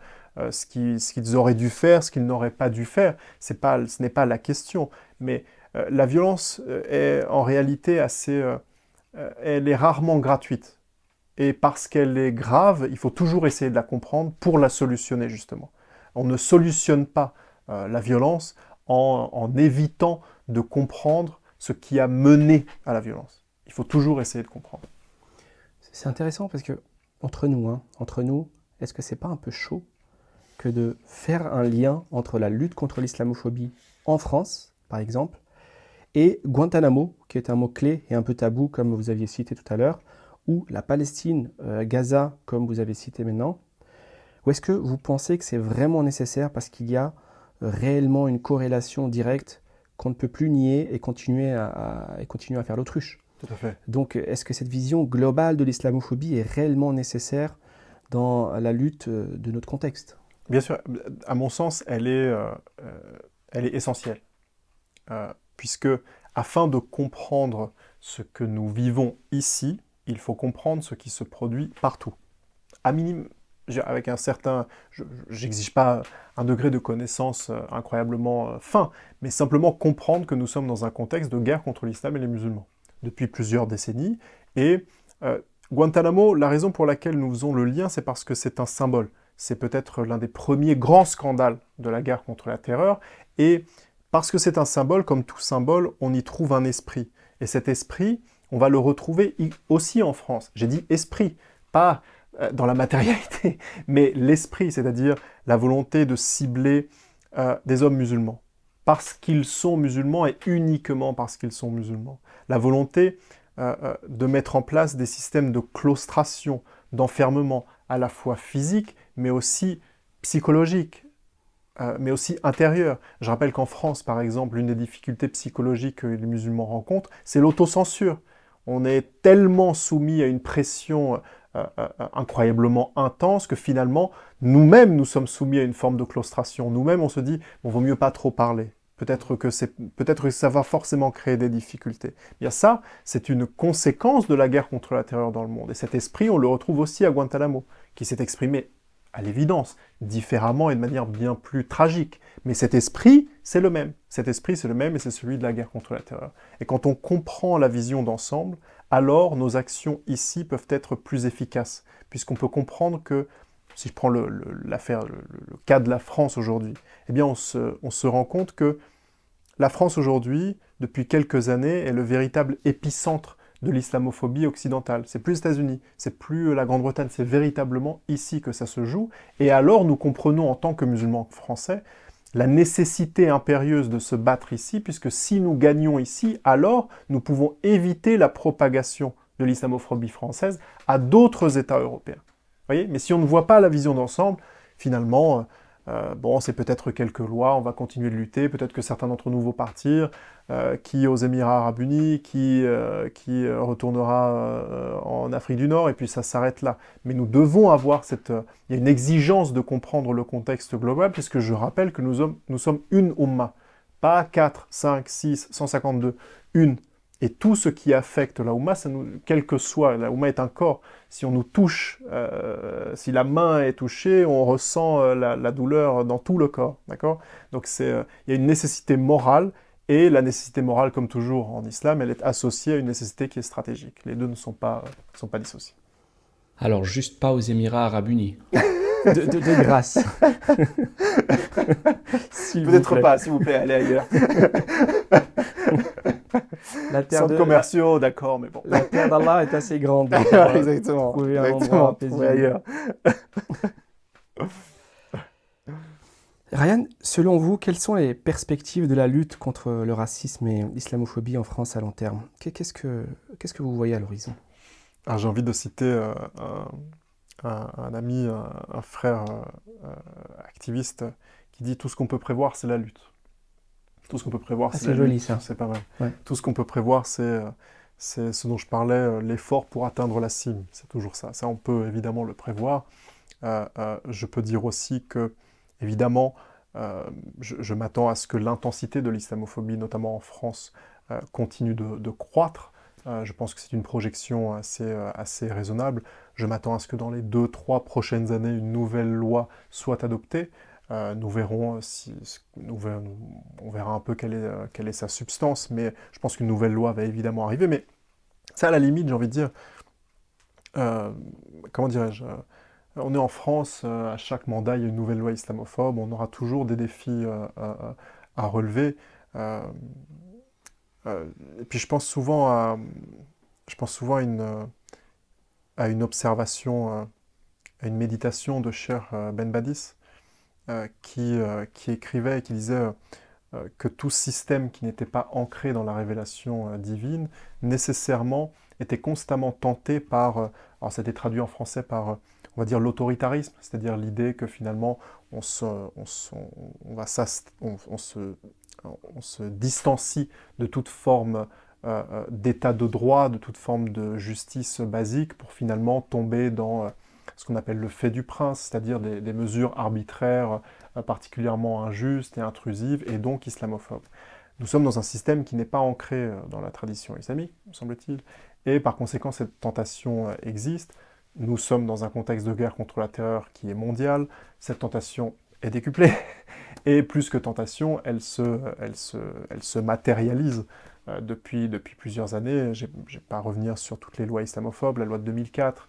ce qu'ils auraient dû faire, ce qu'ils n'auraient pas dû faire, ce n'est pas la question, mais la violence est en réalité elle est rarement gratuite. Et parce qu'elle est grave, il faut toujours essayer de la comprendre pour la solutionner, justement. On ne solutionne pas la violence en évitant de comprendre ce qui a mené à la violence. Il faut toujours essayer de comprendre. C'est intéressant parce que, entre nous, est-ce que c'est pas un peu chaud que de faire un lien entre la lutte contre l'islamophobie en France, par exemple, et Guantanamo, qui est un mot-clé et un peu tabou, comme vous aviez cité tout à l'heure, ou la Palestine, Gaza, comme vous avez cité maintenant. Ou est-ce que vous pensez que c'est vraiment nécessaire parce qu'il y a réellement une corrélation directe qu'on ne peut plus nier et continuer à faire l'autruche? Tout à fait. Donc, est-ce que cette vision globale de l'islamophobie est réellement nécessaire dans la lutte de notre contexte? Bien sûr, à mon sens, elle est essentielle. Puisque, afin de comprendre ce que nous vivons ici, il faut comprendre ce qui se produit partout. À minimum, avec un certain... J'exige pas un degré de connaissance incroyablement fin, mais simplement comprendre que nous sommes dans un contexte de guerre contre l'islam et les musulmans, depuis plusieurs décennies. Et Guantanamo, la raison pour laquelle nous faisons le lien, c'est parce que c'est un symbole. C'est peut-être l'un des premiers grands scandales de la guerre contre la terreur, et parce que c'est un symbole, comme tout symbole, on y trouve un esprit. Et cet esprit, on va le retrouver aussi en France. J'ai dit esprit, pas dans la matérialité, mais l'esprit, c'est-à-dire la volonté de cibler des hommes musulmans. Parce qu'ils sont musulmans et uniquement parce qu'ils sont musulmans. La volonté de mettre en place des systèmes de claustration, d'enfermement, à la fois physique, mais aussi psychologique, mais aussi intérieure. Je rappelle qu'en France, par exemple, l'une des difficultés psychologiques que les musulmans rencontrent, c'est l'autocensure. On est tellement soumis à une pression incroyablement intense que finalement, nous-mêmes, nous sommes soumis à une forme de claustration. Nous-mêmes, on se dit, bon, vaut mieux pas trop parler. Peut-être que ça va forcément créer des difficultés. Bien ça, c'est une conséquence de la guerre contre la terreur dans le monde. Et cet esprit, on le retrouve aussi à Guantanamo, qui s'est exprimé, à l'évidence, différemment et de manière bien plus tragique. Mais cet esprit, c'est le même. Cet esprit, c'est le même et c'est celui de la guerre contre la terreur. Et quand on comprend la vision d'ensemble, alors nos actions ici peuvent être plus efficaces, puisqu'on peut comprendre que, si je prends le cas de la France aujourd'hui, eh bien on se rend compte que la France aujourd'hui, depuis quelques années, est le véritable épicentre de l'islamophobie occidentale. C'est plus les États-Unis, c'est plus la Grande-Bretagne, c'est véritablement ici que ça se joue. Et alors nous comprenons en tant que musulmans français la nécessité impérieuse de se battre ici, puisque si nous gagnons ici, alors nous pouvons éviter la propagation de l'islamophobie française à d'autres États européens. Vous voyez ? Mais si on ne voit pas la vision d'ensemble, finalement, bon, c'est peut-être quelques lois, on va continuer de lutter, peut-être que certains d'entre nous vont partir, qui aux Émirats Arabes Unis, qui retournera en Afrique du Nord, et puis ça s'arrête là. Mais nous devons avoir il y a une exigence de comprendre le contexte global, puisque je rappelle que nous sommes une Ummah, pas 4, 5, 6, 152, une. Et tout ce qui affecte la Ummah, quel que soit, la Ummah est un corps. Si on nous touche, si la main est touchée, on ressent la douleur dans tout le corps. D'accord ? Donc il y a une nécessité morale, et la nécessité morale, comme toujours en islam, elle est associée à une nécessité qui est stratégique. Les deux ne sont pas dissociés. Alors, juste pas aux Émirats Arabes Unis. De grâce. Peut-être pas, s'il vous plaît, allez ailleurs. La terre Centres commerciaux, d'accord, mais bon. La terre d'Allah est assez grande. Exactement. Trouver un endroit paisible. Ailleurs. Ryan, selon vous, quelles sont les perspectives de la lutte contre le racisme et l'islamophobie en France à long terme ? Qu'est-ce qu'est-ce que vous voyez à l'horizon? Alors, j'ai envie de citer un ami, un frère activiste qui dit « Tout ce qu'on peut prévoir, c'est la lutte ». Tout ce qu'on peut prévoir, Ah, c'est la c'est joli lutte. ça. C'est pas mal. Ouais. Tout ce qu'on peut prévoir, c'est ce dont je parlais, l'effort pour atteindre la cime. C'est toujours ça. Ça, on peut évidemment le prévoir. Je peux dire aussi que, évidemment, je m'attends à ce que l'intensité de l'islamophobie, notamment en France, continue de croître. Je pense que c'est une projection assez raisonnable. Je m'attends à ce que dans les 2-3 prochaines années, une nouvelle loi soit adoptée. Nous verrons on verra un peu quelle est sa substance, mais je pense qu'une nouvelle loi va évidemment arriver. Mais ça, à la limite, j'ai envie de dire, comment dirais-je, on est en France, à chaque mandat, il y a une nouvelle loi islamophobe, on aura toujours des défis à relever. Et puis je pense souvent à une observation, à une méditation de Cheikh Ben Badis, qui écrivait et qui disait que tout système qui n'était pas ancré dans la révélation divine, nécessairement, était constamment tenté par, alors c'était traduit en français par, on va dire, l'autoritarisme, c'est-à-dire l'idée que finalement, on se distancie de toute forme d'état de droit, de toute forme de justice basique, pour finalement tomber dans ce qu'on appelle le fait du prince, c'est-à-dire des mesures arbitraires particulièrement injustes et intrusives, et donc islamophobes. Nous sommes dans un système qui n'est pas ancré dans la tradition islamique, me semble-t-il, et par conséquent cette tentation existe. Nous sommes dans un contexte de guerre contre la terreur qui est mondial, cette tentation est décuplée, et plus que tentation, elle se matérialise depuis plusieurs années. Je ne vais pas revenir sur toutes les lois islamophobes, la loi de 2004,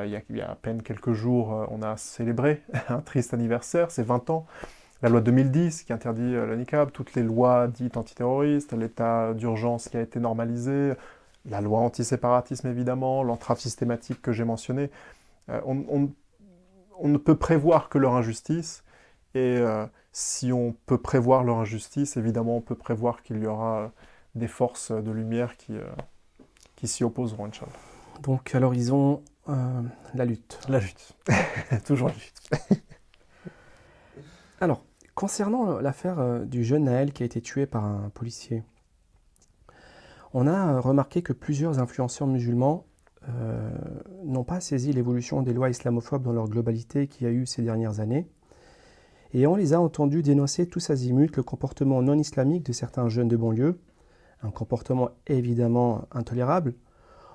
il y a à peine quelques jours, on a célébré un triste anniversaire, c'est 20 ans. La loi de 2010 qui interdit le niqab, toutes les lois dites antiterroristes, l'état d'urgence qui a été normalisé, la loi antiséparatisme évidemment, l'entrave systématique que j'ai mentionnée. On ne peut prévoir que leur injustice, et si on peut prévoir leur injustice, évidemment on peut prévoir qu'il y aura des forces de lumière qui s'y opposeront, Inch'Allah. Donc à l'horizon, la lutte. La lutte. Toujours la lutte. Alors, concernant l'affaire du jeune Naël qui a été tué par un policier, on a remarqué que plusieurs influenceurs musulmans n'ont pas saisi l'évolution des lois islamophobes dans leur globalité qu'il y a eu ces dernières années, et on les a entendus dénoncer tous azimuts le comportement non islamique de certains jeunes de banlieue, un comportement évidemment intolérable,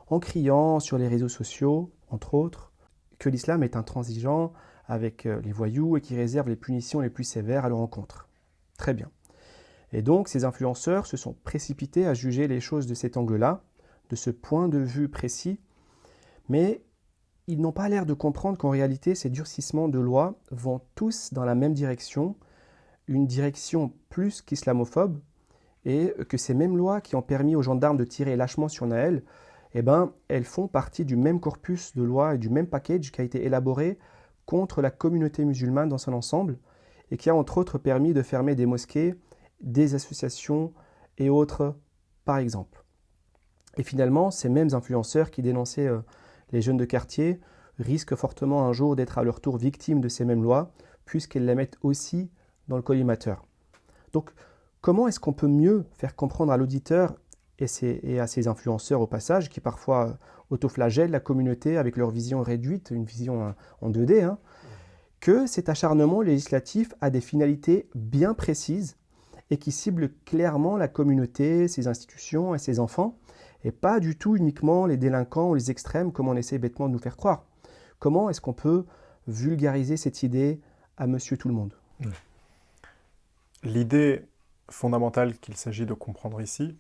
en criant sur les réseaux sociaux, entre autres, que l'islam est intransigeant avec les voyous et qui réserve les punitions les plus sévères à leur encontre. Très bien. Et donc, ces influenceurs se sont précipités à juger les choses de cet angle-là, de ce point de vue précis, mais ils n'ont pas l'air de comprendre qu'en réalité, ces durcissements de loi vont tous dans la même direction, une direction plus qu'islamophobe, et que ces mêmes lois qui ont permis aux gendarmes de tirer lâchement sur Naël, eh ben, elles font partie du même corpus de lois et du même package qui a été élaboré contre la communauté musulmane dans son ensemble et qui a entre autres permis de fermer des mosquées, des associations et autres, par exemple. Et finalement, ces mêmes influenceurs qui dénonçaient les jeunes de quartier risquent fortement un jour d'être à leur tour victimes de ces mêmes lois, puisqu'elles les mettent aussi dans le collimateur. Donc, comment est-ce qu'on peut mieux faire comprendre à l'auditeur et à ces influenceurs au passage, qui parfois autoflagellent la communauté avec leur vision réduite, une vision en 2D, que cet acharnement législatif a des finalités bien précises et qui ciblent clairement la communauté, ses institutions et ses enfants, et pas du tout uniquement les délinquants ou les extrêmes comme on essaie bêtement de nous faire croire. Comment est-ce qu'on peut vulgariser cette idée à monsieur tout le monde ? L'idée fondamentale qu'il s'agit de comprendre ici,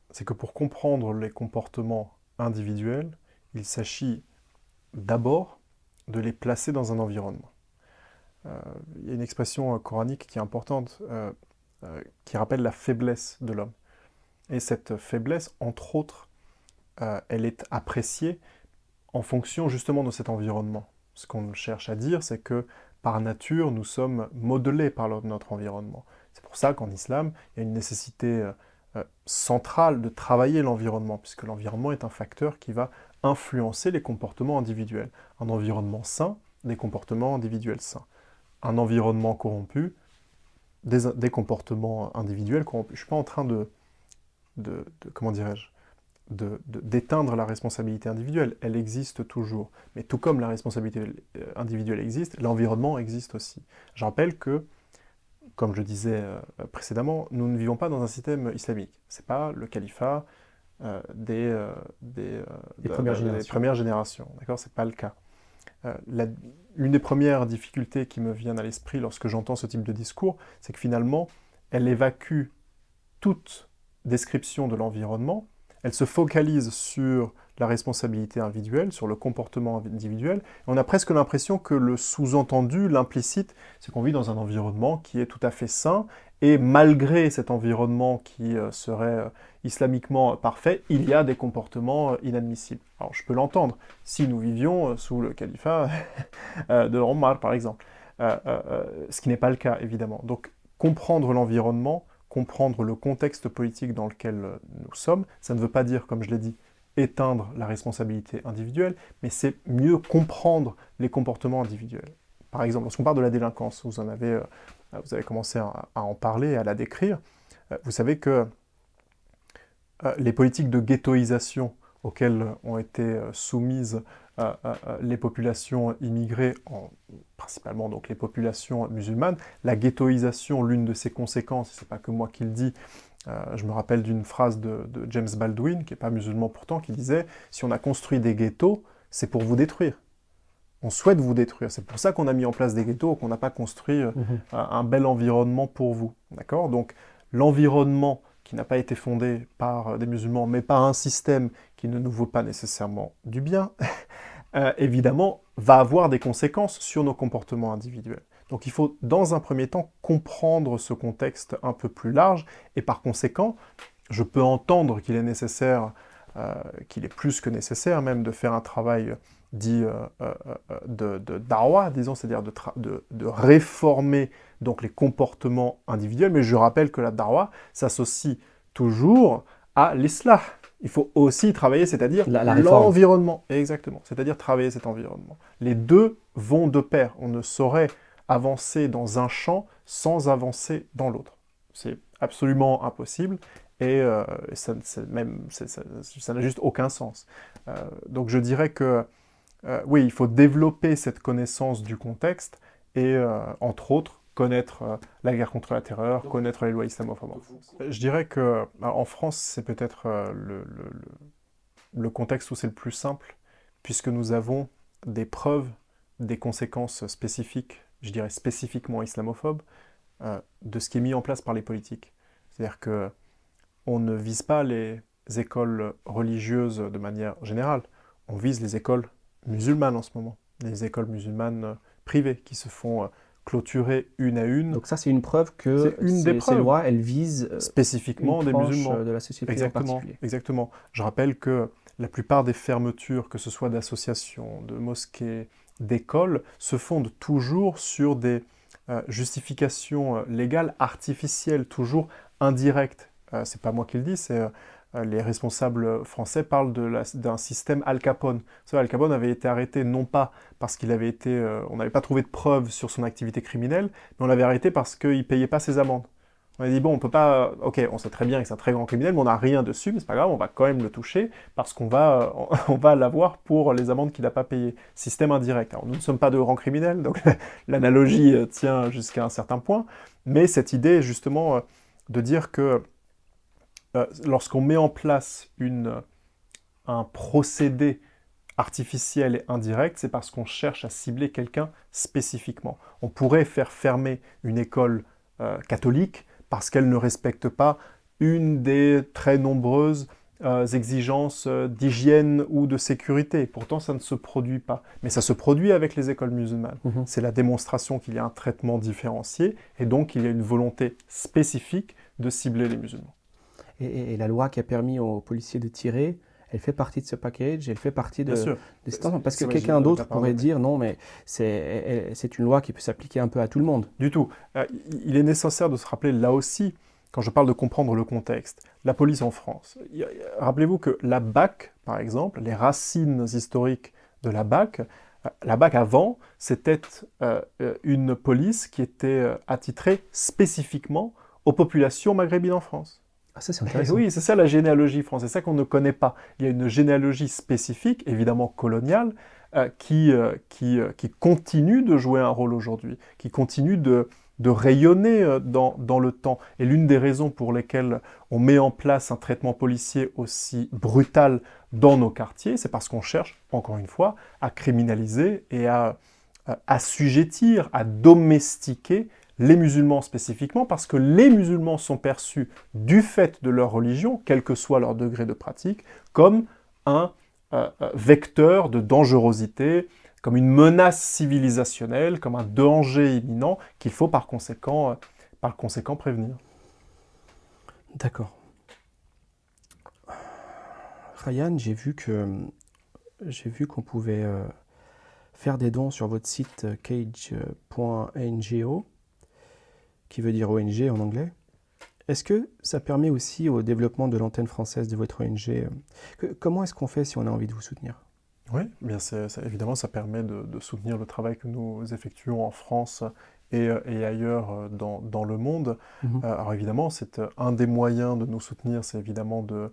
c'est que pour comprendre les comportements individuels, il s'agit d'abord de les placer dans un environnement. Il y a une expression coranique qui est importante, qui rappelle la faiblesse de l'homme. Et cette faiblesse, entre autres, elle est appréciée en fonction justement de cet environnement. Ce qu'on cherche à dire, c'est que par nature, nous sommes modelés par notre environnement. C'est pour ça qu'en islam, il y a une nécessité central de travailler l'environnement, puisque l'environnement est un facteur qui va influencer les comportements individuels. Un environnement sain, des comportements individuels sains. Un environnement corrompu, des comportements individuels corrompus. Je ne suis pas en train comment dirais-je, d'éteindre la responsabilité individuelle. Elle existe toujours. Mais tout comme la responsabilité individuelle existe, l'environnement existe aussi. Je rappelle que, comme je disais précédemment, nous ne vivons pas dans un système islamique. Ce n'est pas le califat des premières générations. D'accord ? Ce n'est pas le cas. L'une des premières difficultés qui me viennent à l'esprit lorsque j'entends ce type de discours, c'est que finalement, elle évacue toute description de l'environnement, elle se focalise sur la responsabilité individuelle, sur le comportement individuel, et on a presque l'impression que le sous-entendu, l'implicite, c'est qu'on vit dans un environnement qui est tout à fait sain, et malgré cet environnement qui serait islamiquement parfait, il y a des comportements inadmissibles. Alors je peux l'entendre, si nous vivions sous le califat de Omar par exemple, ce qui n'est pas le cas évidemment. Donc comprendre l'environnement, comprendre le contexte politique dans lequel nous sommes, ça ne veut pas dire, comme je l'ai dit, éteindre la responsabilité individuelle, mais c'est mieux comprendre les comportements individuels. Par exemple, lorsqu'on parle de la délinquance, vous avez commencé à en parler, à la décrire, vous savez que les politiques de ghettoisation auxquelles ont été soumises les populations immigrées, principalement donc les populations musulmanes, la ghettoisation, l'une de ses conséquences, c'est pas que moi qui le dis, je me rappelle d'une phrase de James Baldwin, qui n'est pas musulman pourtant, qui disait « Si on a construit des ghettos, c'est pour vous détruire. On souhaite vous détruire. C'est pour ça qu'on a mis en place des ghettos, qu'on n'a pas construit un bel environnement pour vous. » D'accord ? Donc l'environnement qui n'a pas été fondé par des musulmans, mais par un système qui ne nous vaut pas nécessairement du bien, évidemment, va avoir des conséquences sur nos comportements individuels. Donc il faut, dans un premier temps, comprendre ce contexte un peu plus large, et par conséquent, je peux entendre qu'il est nécessaire, qu'il est plus que nécessaire même, de faire un travail dit de da'wah, disons, c'est-à-dire de réformer donc les comportements individuels, mais je rappelle que la da'wah s'associe toujours à l'islah. Il faut aussi travailler, c'est-à-dire l'environnement. Exactement, c'est-à-dire travailler cet environnement. Les deux vont de pair. On ne saurait avancer dans un champ sans avancer dans l'autre. C'est absolument impossible et ça n'a juste aucun sens. Donc je dirais que oui, il faut développer cette connaissance du contexte et, entre autres, connaître la guerre contre la terreur, connaître les lois islamophobes. Je dirais qu'en France, c'est peut-être le contexte où c'est le plus simple, puisque nous avons des preuves, des conséquences spécifiques, je dirais spécifiquement islamophobes, de ce qui est mis en place par les politiques. C'est-à-dire qu'on ne vise pas les écoles religieuses de manière générale, on vise les écoles musulmanes en ce moment, les écoles musulmanes privées qui se font clôturer une à une. Donc ça, c'est une preuve que ces lois, elles visent spécifiquement des musulmans de la société exactement, en particulier. Exactement. Je rappelle que la plupart des fermetures, que ce soit d'associations, de mosquées, d'écoles, se fondent toujours sur des justifications légales artificielles, toujours indirectes. C'est pas moi qui le dis, c'est les responsables français parlent d'un système Al Capone. Vous savez, Al Capone avait été arrêté non pas parce qu'il avait été, on n'avait pas trouvé de preuves sur son activité criminelle, mais on l'avait arrêté parce qu'il ne payait pas ses amendes. On a dit, bon, on peut pas, ok, on sait très bien que c'est un très grand criminel, mais on n'a rien dessus, mais c'est pas grave, on va quand même le toucher, parce qu'on va, on va l'avoir pour les amendes qu'il n'a pas payées. Système indirect. Alors, nous ne sommes pas de grands criminels, donc l'analogie tient jusqu'à un certain point, mais cette idée, justement, de dire que lorsqu'on met en place un procédé artificiel et indirect, c'est parce qu'on cherche à cibler quelqu'un spécifiquement. On pourrait faire fermer une école catholique parce qu'elle ne respecte pas une des très nombreuses exigences d'hygiène ou de sécurité. Pourtant, ça ne se produit pas. Mais ça se produit avec les écoles musulmanes. C'est la démonstration qu'il y a un traitement différencié et donc il y a une volonté spécifique de cibler les musulmans. Et la loi qui a permis aux policiers de tirer, elle fait partie de ce package, elle fait partie de cette tension. Parce que quelqu'un d'autre pourrait dire non, mais c'est une loi qui peut s'appliquer un peu à tout le monde. Du tout. Il est nécessaire de se rappeler là aussi quand je parle de comprendre le contexte, la police en France, rappelez-vous que la BAC, par exemple, les racines historiques de la BAC avant, c'était une police qui était attitrée spécifiquement aux populations maghrébines en France. Ah, ça c'est Et intéressant. oui, c'est ça la généalogie française, c'est ça qu'on ne connaît pas. Il y a une généalogie spécifique, évidemment coloniale, qui continue de jouer un rôle aujourd'hui, qui continue de rayonner dans le temps. Et l'une des raisons pour lesquelles on met en place un traitement policier aussi brutal dans nos quartiers, c'est parce qu'on cherche, encore une fois, à criminaliser et à assujettir, à domestiquer les musulmans spécifiquement, parce que les musulmans sont perçus, du fait de leur religion, quel que soit leur degré de pratique, comme un vecteur de dangerosité, comme une menace civilisationnelle, comme un danger imminent qu'il faut par conséquent prévenir. D'accord. Ryan, j'ai vu qu'on pouvait faire des dons sur votre site cage.ngo, qui veut dire ONG en anglais. Est-ce que ça permet aussi au développement de l'antenne française de votre ONG comment est-ce qu'on fait si on a envie de vous soutenir? Oui, bien évidemment, ça permet de soutenir le travail que nous effectuons en France et ailleurs dans le monde. Alors évidemment, c'est un des moyens de nous soutenir, c'est évidemment de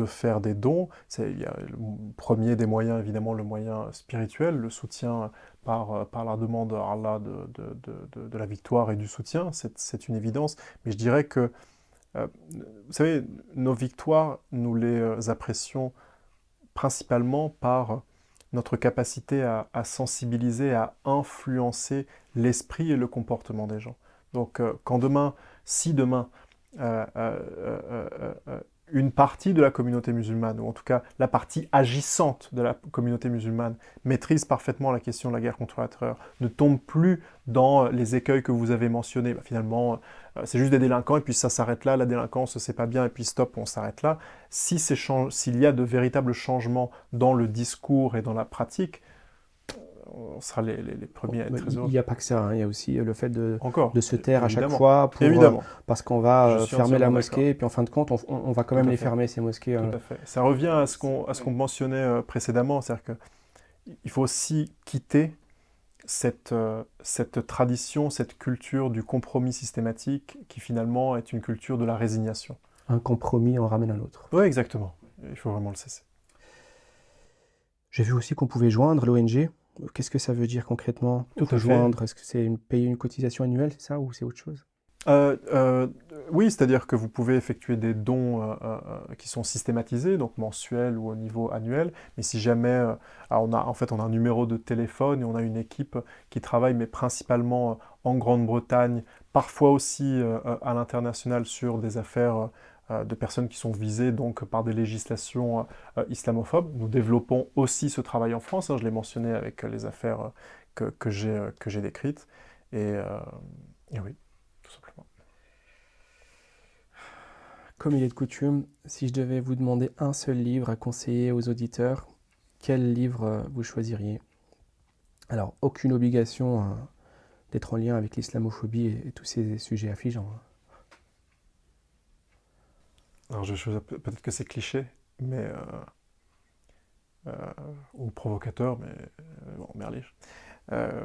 faire des dons. Il y a le premier des moyens, évidemment, le moyen spirituel, le soutien par la demande à Allah de la victoire et du soutien, c'est une évidence. Mais je dirais que, vous savez, nos victoires, nous les apprécions principalement par notre capacité à sensibiliser, à influencer l'esprit et le comportement des gens. Donc si demain, une partie de la communauté musulmane, ou en tout cas la partie agissante de la communauté musulmane, maîtrise parfaitement la question de la guerre contre la terreur, ne tombe plus dans les écueils que vous avez mentionnés. Finalement, c'est juste des délinquants, et puis ça s'arrête là, la délinquance, c'est pas bien, et puis stop, on s'arrête là. S'il y a de véritables changements dans le discours et dans la pratique, on sera les premiers à être très heureux. Il n'y a pas que ça, hein. Il y a aussi le fait de se taire à chaque évidemment. fois parce qu'on va fermer la mosquée, d'accord. et puis en fin de compte, on va quand même les fermer, ces mosquées. Tout à fait. Ça revient à ce qu'on mentionnait précédemment, c'est-à-dire qu'il faut aussi quitter cette tradition, cette culture du compromis systématique qui finalement est une culture de la résignation. Un compromis en ramène un autre. Oui, exactement. Il faut vraiment le cesser. J'ai vu aussi qu'on pouvait joindre l'ONG. Qu'est-ce que ça veut dire concrètement? Rejoindre, est-ce que c'est payer une cotisation annuelle, c'est ça, ou c'est autre chose? Oui, c'est-à-dire que vous pouvez effectuer des dons qui sont systématisés, donc mensuels ou au niveau annuel, mais si jamais, on a un numéro de téléphone et on a une équipe qui travaille, mais principalement en Grande-Bretagne, parfois aussi à l'international sur des affaires de personnes qui sont visées donc par des législations islamophobes. Nous développons aussi ce travail en France, hein, je l'ai mentionné avec les affaires que j'ai décrites, et oui. Tout simplement. Comme il est de coutume, si je devais vous demander un seul livre à conseiller aux auditeurs, quel livre vous choisiriez? Alors, aucune obligation d'être en lien avec l'islamophobie et tous ces sujets affligeants. Alors, peut-être que c'est cliché, mais ou provocateur, mais bon, Merlich.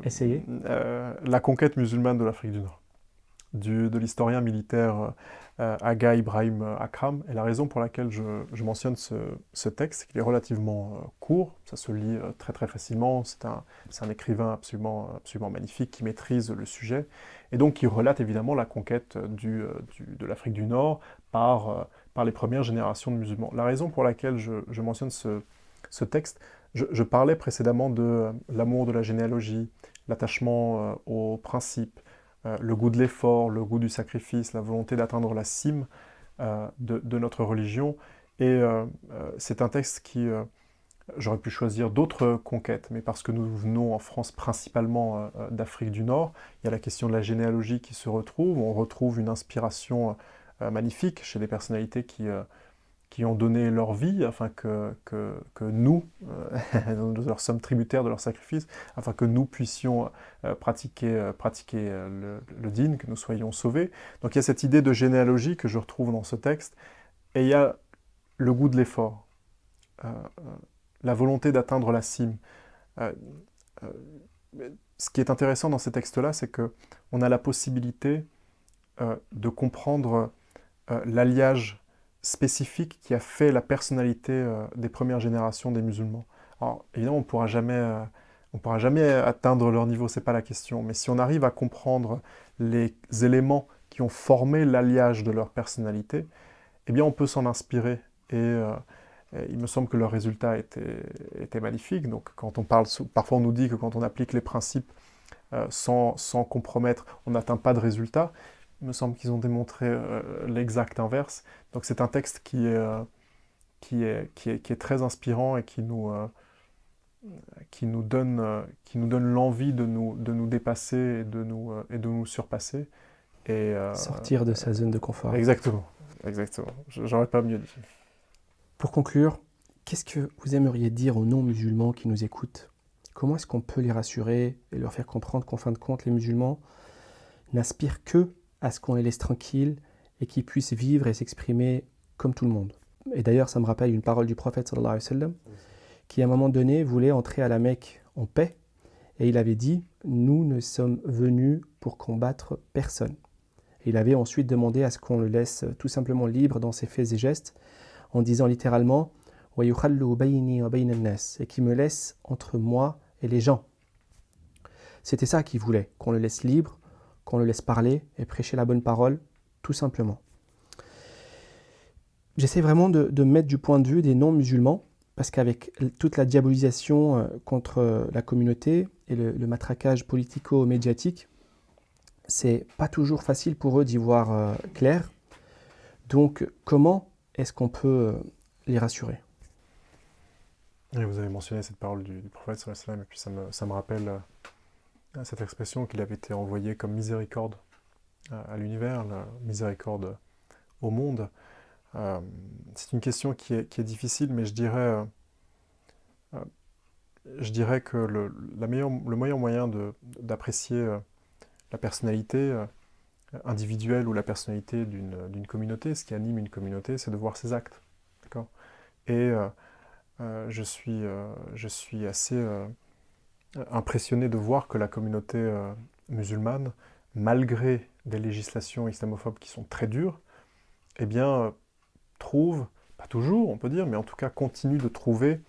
Essayez. La conquête musulmane de l'Afrique du Nord, de l'historien militaire Aga Ibrahim Akram. Et la raison pour laquelle je mentionne ce texte, c'est qu'il est relativement court, ça se lit très très facilement, c'est un écrivain absolument magnifique qui maîtrise le sujet, et donc qui relate évidemment la conquête de l'Afrique du Nord par les premières générations de musulmans. La raison pour laquelle je mentionne ce texte, je parlais précédemment de l'amour de la généalogie, l'attachement aux principes, le goût de l'effort, le goût du sacrifice, la volonté d'atteindre la cime de notre religion. Et c'est un texte qui... j'aurais pu choisir d'autres conquêtes, mais parce que nous venons en France principalement d'Afrique du Nord, il y a la question de la généalogie qui se retrouve, on retrouve une inspiration magnifique chez des personnalités qui ont donné leur vie afin que nous, nous leur sommes tributaires de leur sacrifice, afin que nous puissions pratiquer le dîn, que nous soyons sauvés. Donc il y a cette idée de généalogie que je retrouve dans ce texte, et il y a le goût de l'effort, la volonté d'atteindre la cime. Ce qui est intéressant dans ces textes-là, c'est qu'on a la possibilité de comprendre l'alliage spécifique qui a fait la personnalité des premières générations des musulmans. Alors, évidemment, on ne pourra jamais atteindre leur niveau, c'est pas la question, mais si on arrive à comprendre les éléments qui ont formé l'alliage de leur personnalité, eh bien, on peut s'en inspirer. Et il me semble que leur résultat était magnifique. Donc, quand on parle, parfois on nous dit que quand on applique les principes sans compromettre, on n'atteint pas de résultat. Il me semble qu'ils ont démontré l'exact inverse. Donc c'est un texte qui est très inspirant et qui nous donne l'envie de nous dépasser et de nous surpasser. Et, Sortir de sa zone de confort. Exactement. J'aurais pas mieux dit. Pour conclure, qu'est-ce que vous aimeriez dire aux non-musulmans qui nous écoutent? Comment est-ce qu'on peut les rassurer et leur faire comprendre qu'en fin de compte, les musulmans n'aspirent que à ce qu'on les laisse tranquilles et qu'ils puissent vivre et s'exprimer comme tout le monde? Et d'ailleurs, ça me rappelle une parole du prophète sallallahu alayhi wa sallam, qui à un moment donné voulait entrer à la Mecque en paix, et il avait dit « Nous ne sommes venus pour combattre personne ». Et il avait ensuite demandé à ce qu'on le laisse tout simplement libre dans ses faits et gestes, en disant littéralement « Wa yukhallu bayni wa bayna an-nas » et qui me laisse entre moi et les gens. C'était ça qu'il voulait, qu'on le laisse libre, qu'on le laisse parler et prêcher la bonne parole, tout simplement. J'essaie vraiment de mettre du point de vue des non-musulmans, parce qu'avec toute la diabolisation contre la communauté et le matraquage politico-médiatique, c'est pas toujours facile pour eux d'y voir clair. Donc, comment est-ce qu'on peut les rassurer? Et vous avez mentionné cette parole du prophète sallallahu alayhi wa sallam, et puis ça me rappelle cette expression qu'il avait été envoyé comme miséricorde à l'univers, la miséricorde au monde. C'est une question qui est difficile, mais je dirais que le meilleur moyen d'apprécier la personnalité individuelle ou la personnalité d'une communauté, ce qui anime une communauté, c'est de voir ses actes. D'accord ? Et je suis assez impressionné de voir que la communauté musulmane, malgré des législations islamophobes qui sont très dures, eh bien, trouve, pas toujours on peut dire, mais en tout cas continue de trouver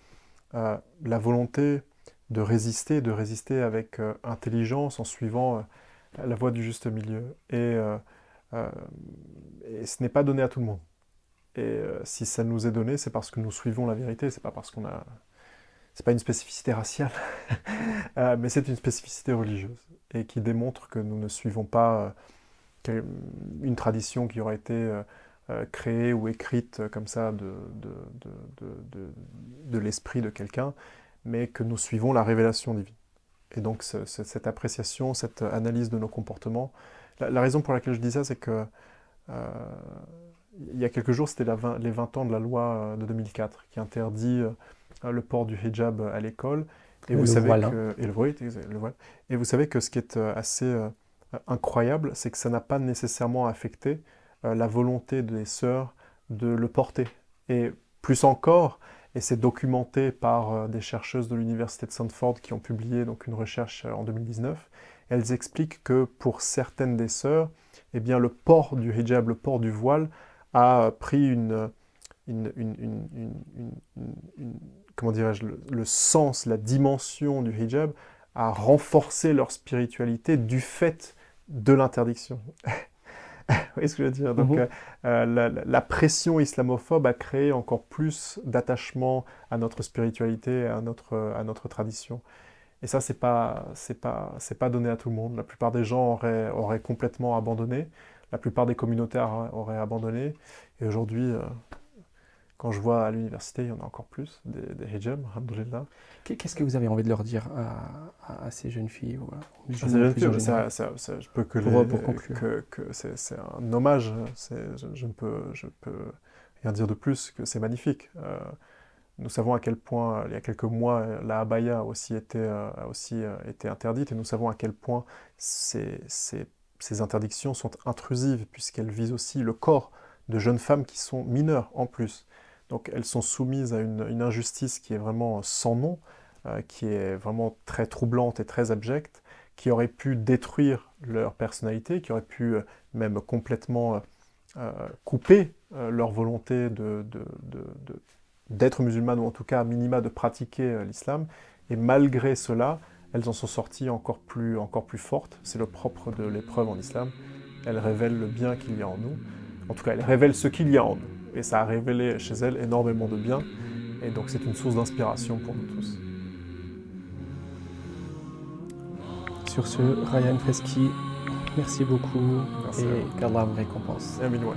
la volonté de résister avec intelligence en suivant la voie du juste milieu. Et ce n'est pas donné à tout le monde. Et si ça nous est donné, c'est parce que nous suivons la vérité, c'est pas parce qu'on a... C'est pas une spécificité raciale, mais c'est une spécificité religieuse, et qui démontre que nous ne suivons pas une tradition qui aurait été créée ou écrite comme ça de l'esprit de quelqu'un, mais que nous suivons la révélation divine. Et donc cette appréciation, cette analyse de nos comportements, la raison pour laquelle je dis ça, c'est que il y a quelques jours, c'était les 20 ans de la loi de 2004 qui interdit le port du hijab à l'école. Et vous savez que, et le voile. Et vous savez que ce qui est assez incroyable, c'est que ça n'a pas nécessairement affecté la volonté des sœurs de le porter. Et plus encore, et c'est documenté par des chercheuses de l'université de Stanford qui ont publié donc une recherche en 2019, elles expliquent que pour certaines des sœurs, eh bien, le port du hijab, le port du voile, a pris comment dirais-je, le sens, la dimension du hijab, a renforcé leur spiritualité du fait de l'interdiction. Vous voyez ce que je veux dire? Donc, la pression islamophobe a créé encore plus d'attachement à notre spiritualité, à notre tradition. Et ça, c'est pas donné à tout le monde. La plupart des gens auraient complètement abandonné. La plupart des communautaires auraient abandonné. Et aujourd'hui, quand je vois à l'université, il y en a encore plus, des hijabs, alhamdoulilah. Qu'est-ce que vous avez envie de leur dire à ces jeunes filles ou à ces jeunes filles, je peux pour conclure. que c'est un hommage. Je peux rien dire de plus que c'est magnifique. Nous savons à quel point, il y a quelques mois, la abaya a aussi été interdite, et nous savons à quel point ces interdictions sont intrusives, puisqu'elles visent aussi le corps de jeunes femmes qui sont mineures en plus. Donc elles sont soumises à une injustice qui est vraiment sans nom, qui est vraiment très troublante et très abjecte, qui aurait pu détruire leur personnalité, qui aurait pu même complètement couper leur volonté d'être musulmanes, ou en tout cas à minima de pratiquer l'islam. Et malgré cela, elles en sont sorties encore plus fortes. C'est le propre de l'épreuve en islam. Elles révèlent le bien qu'il y a en nous. En tout cas, elles révèlent ce qu'il y a en nous. Et ça a révélé chez elles énormément de bien. Et donc c'est une source d'inspiration pour nous tous. Sur ce, Ryan Freschi, merci beaucoup. Merci et qu'Allah vous récompense. Amin wa.